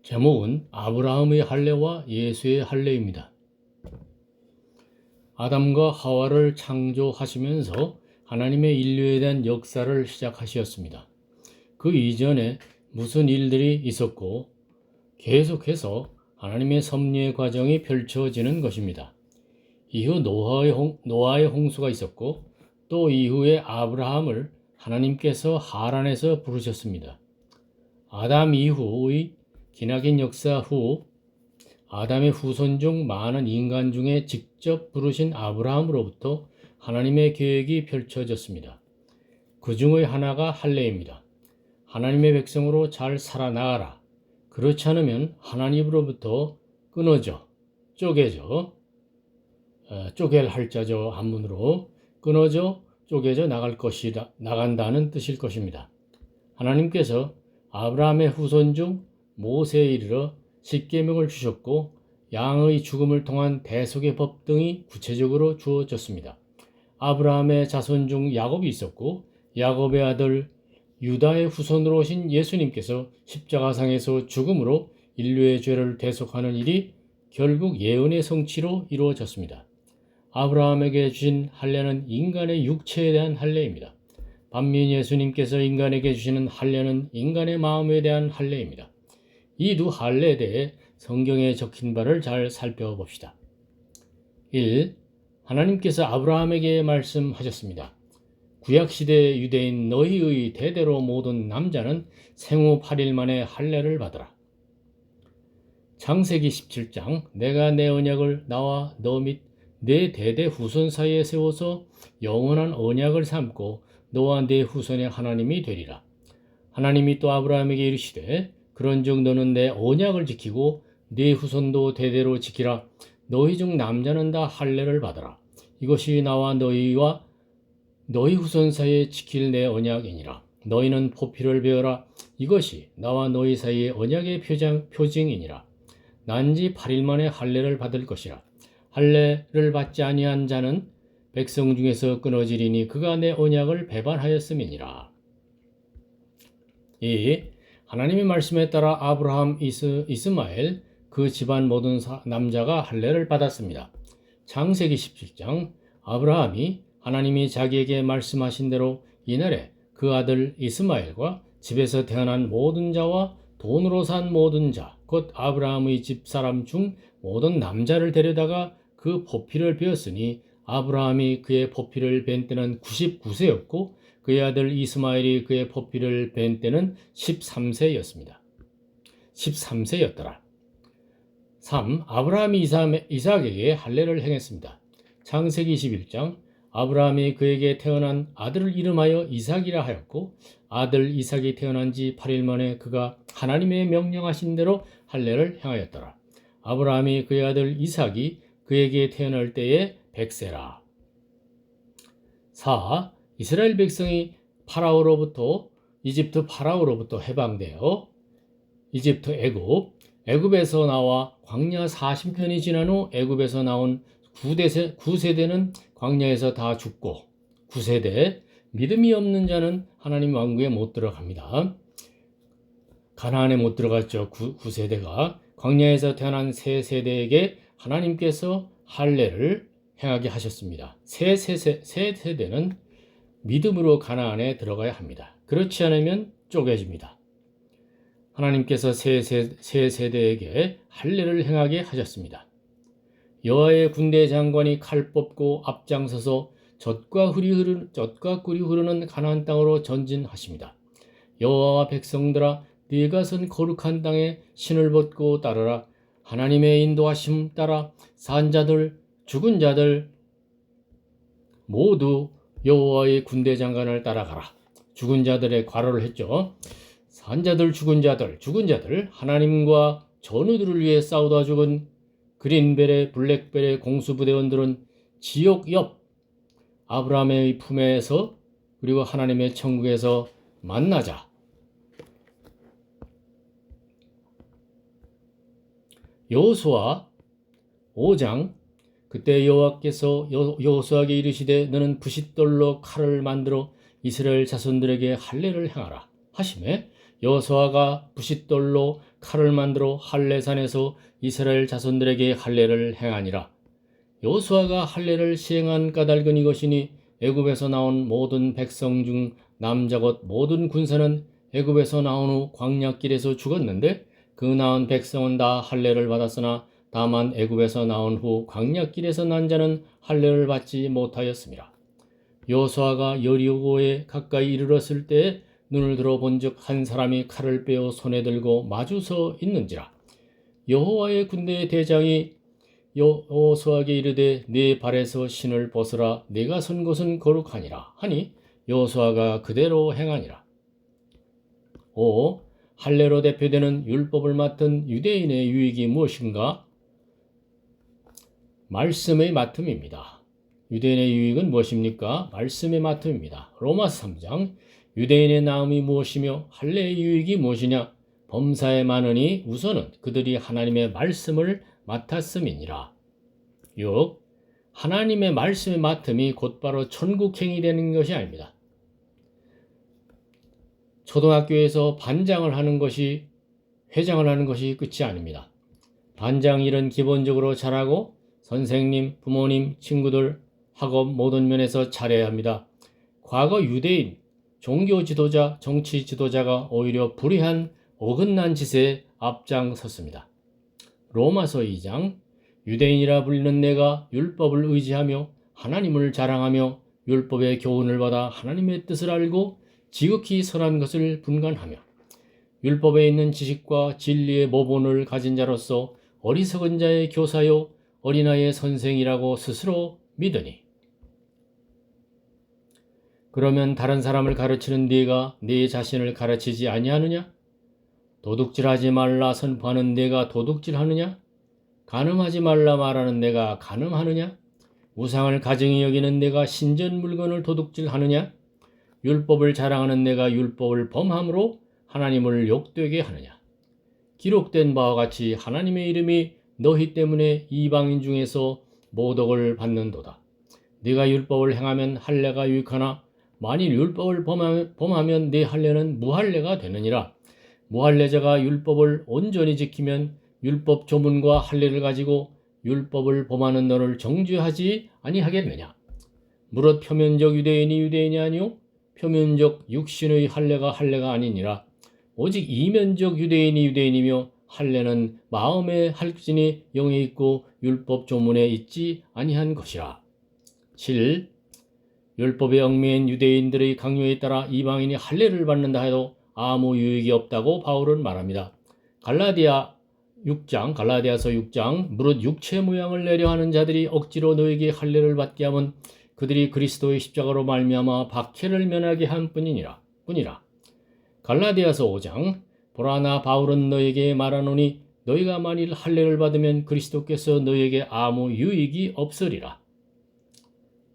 제목은 아브라함의 할례와 예수의 할례입니다. 아담과 하와를 창조하시면서 하나님의 인류에 대한 역사를 시작하셨습니다. 그 이전에 무슨 일들이 있었고 계속해서 하나님의 섭리의 과정이 펼쳐지는 것입니다. 이후 노아의 홍수가 있었고 또 이후에 아브라함을 하나님께서 하란에서 부르셨습니다. 아담 이후의 기나긴 역사 후 아담의 후손 중 많은 인간 중에 직접 부르신 아브라함으로부터 하나님의 계획이 펼쳐졌습니다. 그 중의 하나가 할례입니다. 하나님의 백성으로 잘 살아나가라. 그렇지 않으면 하나님으로부터 끊어져, 쪼개져, 쪼갤 할자죠 한문으로 끊어져, 쪼개져 나간다는 뜻일 것입니다. 하나님께서 아브라함의 후손 중 모세에 이르러 십계명을 주셨고 양의 죽음을 통한 대속의 법 등이 구체적으로 주어졌습니다. 아브라함의 자손 중 야곱이 있었고 야곱의 아들 유다의 후손으로 오신 예수님께서 십자가상에서 죽음으로 인류의 죄를 대속하는 일이 결국 예언의 성취로 이루어졌습니다. 아브라함에게 주신 할례는 인간의 육체에 대한 할례입니다. 반면 예수님께서 인간에게 주시는 할례는 인간의 마음에 대한 할례입니다. 이 두 할례에 대해 성경에 적힌 바를 잘 살펴봅시다. 1. 하나님께서 아브라함에게 말씀하셨습니다. 구약시대 유대인 너희의 대대로 모든 남자는 생후 8일 만에 할례를 받으라. 창세기 17장 내가 내 언약을 나와 너 및 내 대대 후손 사이에 세워서 영원한 언약을 삼고 너와 내 후손의 하나님이 되리라. 하나님이 또 아브라함에게 이르시되 그런즉 너는 내 언약을 지키고 네 후손도 대대로 지키라. 너희 중 남자는 다 할례를 받으라. 이것이 나와 너희와 너희 후손 사이에 지킬 내 언약이니라. 너희는 포피를 베어라. 이것이 나와 너희 사이의 언약의 표징이니라. 난지 8일 만에 할례를 받을 것이라. 할례를 받지 아니한 자는 백성 중에서 끊어지리니 그가 내 언약을 배반하였음이니라. 2. 하나님의 말씀에 따라 아브라함, 이스마엘 그 집안 모든 남자가 할례를 받았습니다. 창세기 17장 아브라함이 하나님이 자기에게 말씀하신 대로 이날에 그 아들 이스마엘과 집에서 태어난 모든 자와 돈으로 산 모든 자, 곧 아브라함의 집사람 중 모든 남자를 데려다가 그 포피를 베었으니 아브라함이 그의 포피를 벤 때는 99세였고 그의 아들 이스마엘이 그의 포피를 벤 때는 13세였습니다. 13세였더라. 3. 아브라함이 이삭에게 할례를 행했습니다. 창세기 21장 아브라함이 그에게 태어난 아들을 이름하여 이삭이라 하였고 아들 이삭이 태어난 지 8일 만에 그가 하나님의 명령하신 대로 할례를 행하였더라. 아브라함이 그의 아들 이삭이 그에게 태어날 때에 100세라. 4. 이스라엘 백성이 이집트 파라오로부터 해방되어 애굽에서 나와 광야 40년이 지난 후 애굽에서 나온 9세대는 광야에서 다 죽고 9세대 믿음이 없는 자는 하나님 왕국에 못 들어갑니다. 가나안에 못 들어갔죠. 9세대가 광야에서 태어난 세 세대에게 하나님께서 할례를 행하게 하셨습니다. 세 세대는 믿음으로 가나안에 들어가야 합니다. 그렇지 않으면 쪼개집니다. 하나님께서 세 세대에게 할례를 행하게 하셨습니다. 여호와의 군대 장관이 칼 뽑고 앞장서서 젖과 꿀이 흐르는 가나안 땅으로 전진하십니다. 여호와와 백성들아 네가 선 거룩한 땅에 신을 벗고 따르라. 하나님의 인도하심 따라 산 자들 죽은 자들 모두 여호와의 군대 장관을 따라가라. 죽은 자들의 괄호를 했죠. 산 자들 죽은 자들 하나님과 전우들을 위해 싸우다 죽은 그린벨의 블랙벨의 공수부대원들은 지옥 옆 아브라함의 품에서 그리고 하나님의 천국에서 만나자. 여호수아 5장 그때 여호와께서 여호수아에게 이르시되 너는 부싯돌로 칼을 만들어 이스라엘 자손들에게 할례를 행하라 하시매 여호수아가 부싯돌로 칼을 만들어 할례산에서 이스라엘 자손들에게 할례를 행하니라. 여호수아가 할례를 시행한 까닭은 이것이니 애굽에서 나온 모든 백성 중 남자 곧 모든 군사는 애굽에서 나온 후 광야길에서 죽었는데 그 낳은 백성은 다 할례를 받았으나 다만 애굽에서 나온 후 광야길에서 난 자는 할례를 받지 못하였습니다. 여호수아가 여리고에 가까이 이르렀을 때에 눈을 들어 본즉 한 사람이 칼을 빼어 손에 들고 마주 서 있는지라. 여호와의 군대의 대장이 여호수아에게 이르되 네 발에서 신을 벗으라 네가 선 곳은 거룩하니라 하니 여호수아가 그대로 행하니라. 5. 할례로 대표되는 율법을 맡은 유대인의 유익이 무엇인가? 말씀의 맡음입니다. 유대인의 유익은 무엇입니까? 말씀의 맡음입니다. 로마서 3장 유대인의 나음이 무엇이며 할례의 유익이 무엇이냐? 범사에 많으니 우선은 그들이 하나님의 말씀을 맡았음이니라. 6. 하나님의 말씀의 맡음이 곧바로 천국행이 되는 것이 아닙니다. 초등학교에서 반장을 하는 것이 회장을 하는 것이 끝이 아닙니다. 반장 일은 기본적으로 잘하고 선생님, 부모님, 친구들, 학업 모든 면에서 잘해야 합니다. 과거 유대인, 종교 지도자, 정치 지도자가 오히려 불의한 어긋난 짓에 앞장섰습니다. 로마서 2장 유대인이라 불리는 내가 율법을 의지하며 하나님을 자랑하며 율법의 교훈을 받아 하나님의 뜻을 알고 지극히 선한 것을 분간하며 율법에 있는 지식과 진리의 모본을 가진 자로서 어리석은 자의 교사요 어린아이의 선생이라고 스스로 믿으니 그러면 다른 사람을 가르치는 네가 네 자신을 가르치지 아니하느냐? 도둑질하지 말라 선포하는 네가 도둑질하느냐? 간음하지 말라 말하는 네가 간음하느냐? 우상을 가증히 여기는 네가 신전 물건을 도둑질하느냐? 율법을 자랑하는 네가 율법을 범함으로 하나님을 욕되게 하느냐? 기록된 바와 같이 하나님의 이름이 너희 때문에 이방인 중에서 모독을 받는도다. 네가 율법을 행하면 할례가 유익하나 만일 율법을 범하면 네 할례는 무할례가 되느니라. 무할례자가 율법을 온전히 지키면 율법 조문과 할례를 가지고 율법을 범하는 너를 정죄하지 아니하겠느냐. 무릇 표면적 유대인이 유대인이 아니요 표면적 육신의 할례가 할례가 아니니라. 오직 이면적 유대인이 유대인이며 할례는 마음에 할지니 영에 있고 율법 조문에 있지 아니한 것이라. 7. 율법에 얽매인 유대인들의 강요에 따라 이방인이 할례를 받는다 해도 아무 유익이 없다고 바울은 말합니다. 갈라디아서 6장 무릇 육체 모양을 내려 하는 자들이 억지로 너에게 할례를 받게 하면 그들이 그리스도의 십자가로 말미암아 박해를 면하게 한 뿐이라. 갈라디아서 5장 보라 나 바울은 너에게 말하노니 너희가 만일 할례를 받으면 그리스도께서 너에게 아무 유익이 없으리라.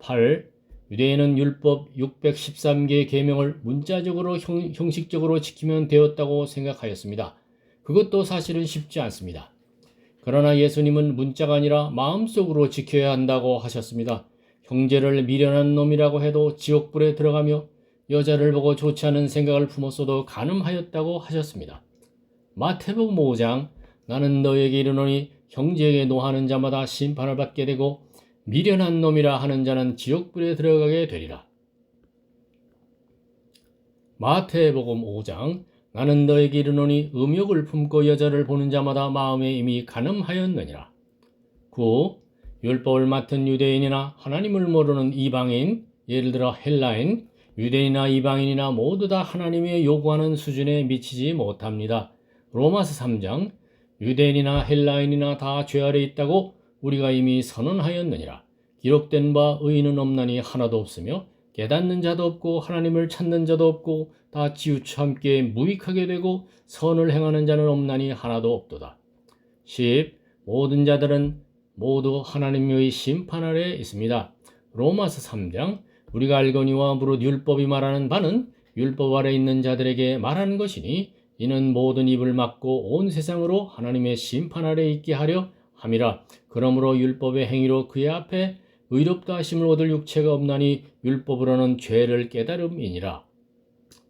8. 유대인은 율법 613개의 계명을 문자적으로 형식적으로 지키면 되었다고 생각하였습니다. 그것도 사실은 쉽지 않습니다. 그러나 예수님은 문자가 아니라 마음속으로 지켜야 한다고 하셨습니다. 형제를 미련한 놈이라고 해도 지옥불에 들어가며 여자를 보고 좋지 않은 생각을 품었어도 간음하였다고 하셨습니다. 마태복음 5장 나는 너에게 이르노니 형제에게 노하는 자마다 심판을 받게 되고 미련한 놈이라 하는 자는 지옥불에 들어가게 되리라. 마태복음 5장 나는 너에게 이르노니 음욕을 품고 여자를 보는 자마다 마음에 이미 간음하였느니라. 9. 율법을 맡은 유대인이나 하나님을 모르는 이방인, 예를 들어 헬라인, 유대인이나 이방인이나 모두 다 하나님의 요구하는 수준에 미치지 못합니다. 로마서 3장 유대인이나 헬라인이나 다 죄 아래 있다고 우리가 이미 선언하였느니라. 기록된 바 의인은 없나니 하나도 없으며 깨닫는 자도 없고 하나님을 찾는 자도 없고 다 지우쳐 함께 무익하게 되고 선을 행하는 자는 없나니 하나도 없도다. 10. 모든 자들은 모두 하나님의 심판 아래 있습니다. 로마서 3장 우리가 알거니와 무릇 율법이 말하는 바는 율법 아래 있는 자들에게 말하는 것이니 이는 모든 입을 막고 온 세상으로 하나님의 심판 아래 있게 하려 함이라. 그러므로 율법의 행위로 그의 앞에 의롭다 하심을 얻을 육체가 없나니 율법으로는 죄를 깨달음이니라.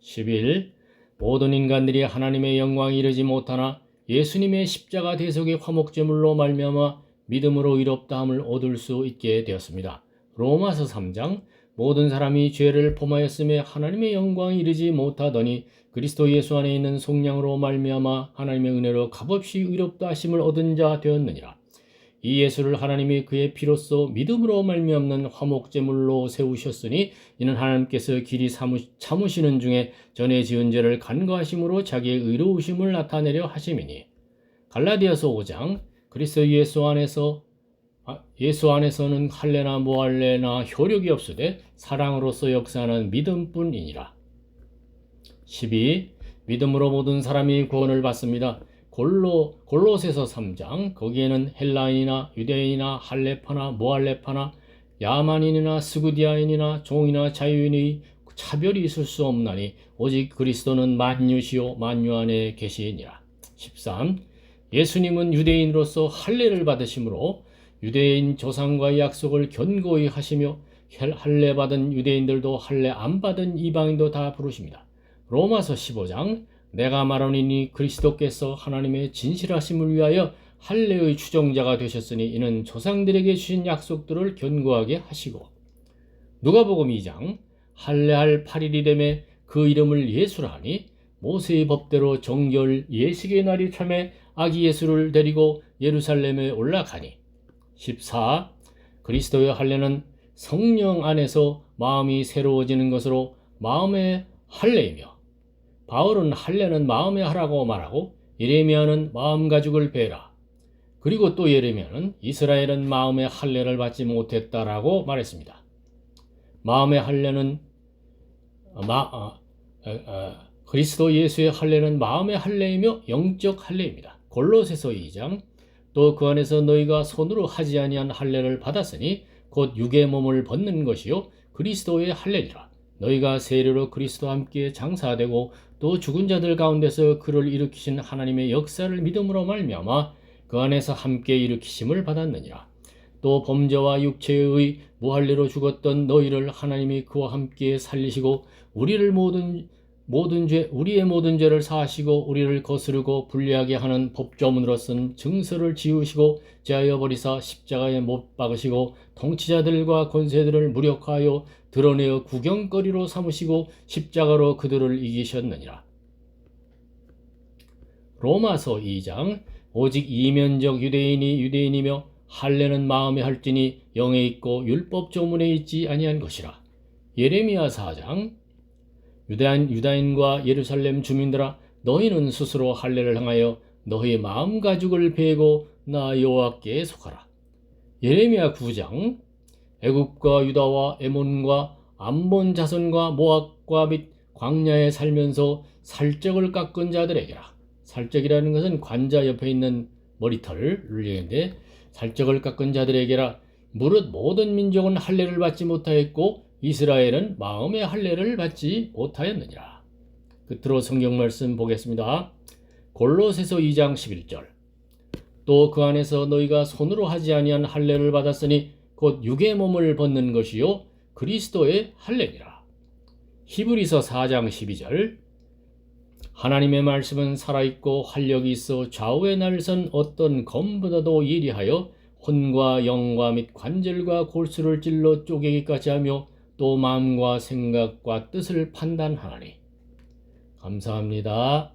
11. 모든 인간들이 하나님의 영광에 이르지 못하나 예수님의 십자가 대속의 화목제물로 말미암아 믿음으로 의롭다함을 얻을 수 있게 되었습니다. 로마서 3장 모든 사람이 죄를 범하였음에 하나님의 영광에 이르지 못하더니 그리스도 예수 안에 있는 속량으로 말미암아 하나님의 은혜로 값없이 의롭다 하심을 얻은 자 되었느니라. 이 예수를 하나님이 그의 피로써 믿음으로 말미암는 화목제물로 세우셨으니 이는 하나님께서 길이 참으시는 중에 전에 지은 죄를 간과하심으로 자기의 의로우심을 나타내려 하심이니. 갈라디아서 5장 그리스도 예수 안에서는 할례나 무할례나 효력이 없으되 사랑으로서 역사하는 믿음뿐이니라. 12. 믿음으로 모든 사람이 구원을 받습니다. 골로새서 3장 거기에는 헬라인이나 유대인이나 할례파나 무할례파나 야만인이나 스구디아인이나 종이나 자유인의 차별이 있을 수 없나니 오직 그리스도는 만유시요 만유 안에 계시니라. 13. 예수님은 유대인으로서 할례를 받으심으로 유대인 조상과의 약속을 견고히 하시며 할례 받은 유대인들도 할례 안 받은 이방인도 다 부르십니다. 로마서 15장 내가 말하노니 그리스도께서 하나님의 진실하심을 위하여 할례의 추종자가 되셨으니 이는 조상들에게 주신 약속들을 견고하게 하시고. 누가복음 2장 할례할 8일이 되매 그 이름을 예수라 하니 모세의 법대로 정결 예식의 날이 참에 아기 예수를 데리고 예루살렘에 올라가니. 14. 그리스도의 할례는 성령 안에서 마음이 새로워지는 것으로 마음의 할례이며 바울은 할례는 마음에 하라고 말하고 예레미야는 마음 가죽을 베라. 그리고 또 예레미야는 이스라엘은 마음의 할례를 받지 못했다라고 말했습니다. 마음의 할례는 그리스도 예수의 할례는 마음의 할례이며 영적 할례입니다. 골로새서 2장 또 그 안에서 너희가 손으로 하지 아니한 할례를 받았으니 곧 육의 몸을 벗는 것이요 그리스도의 할례니라. 너희가 세례로 그리스도와 함께 장사되고 또 죽은 자들 가운데서 그를 일으키신 하나님의 역사를 믿음으로 말미암아 그 안에서 함께 일으키심을 받았느니라. 또 범죄와 육체의 무할례로 죽었던 너희를 하나님이 그와 함께 살리시고 우리의 모든 죄를 사하시고 우리를 거스르고 불리하게 하는 법조문으로 쓴 증서를 지우시고 제하여 버리사 십자가에 못 박으시고 통치자들과 권세들을 무력하여 드러내어 구경거리로 삼으시고 십자가로 그들을 이기셨느니라. 로마서 2장 오직 이면적 유대인이 유대인이며 할례는 마음에 할지니 영에 있고 율법 조문에 있지 아니한 것이라. 예레미야 4장 유다인과 예루살렘 주민들아 너희는 스스로 할례를 행하여 너희 마음 가죽을 베고 나 여호와께 속하라. 예레미야 9장 애굽과 유다와 에몬과 암몬 자손과 모압과 및 광야에 살면서 살적을 깎은 자들에게라. 살적이라는 것은 관자 옆에 있는 머리털을 얘기하는데 살적을 깎은 자들에게라. 무릇 모든 민족은 할례를 받지 못하였고 이스라엘은 마음의 할례를 받지 못하였느니라. 끝으로 성경 말씀 보겠습니다. 골로새서 2장 11절 또 그 안에서 너희가 손으로 하지 아니한 할례를 받았으니 곧 육의 몸을 벗는 것이요 그리스도의 할례니라. 히브리서 4장 12절 하나님의 말씀은 살아있고 활력이 있어 좌우에 날선 어떤 검보다도 예리하여 혼과 영과 및 관절과 골수를 찔러 쪼개기까지 하며 또 마음과 생각과 뜻을 판단하나니. 감사합니다.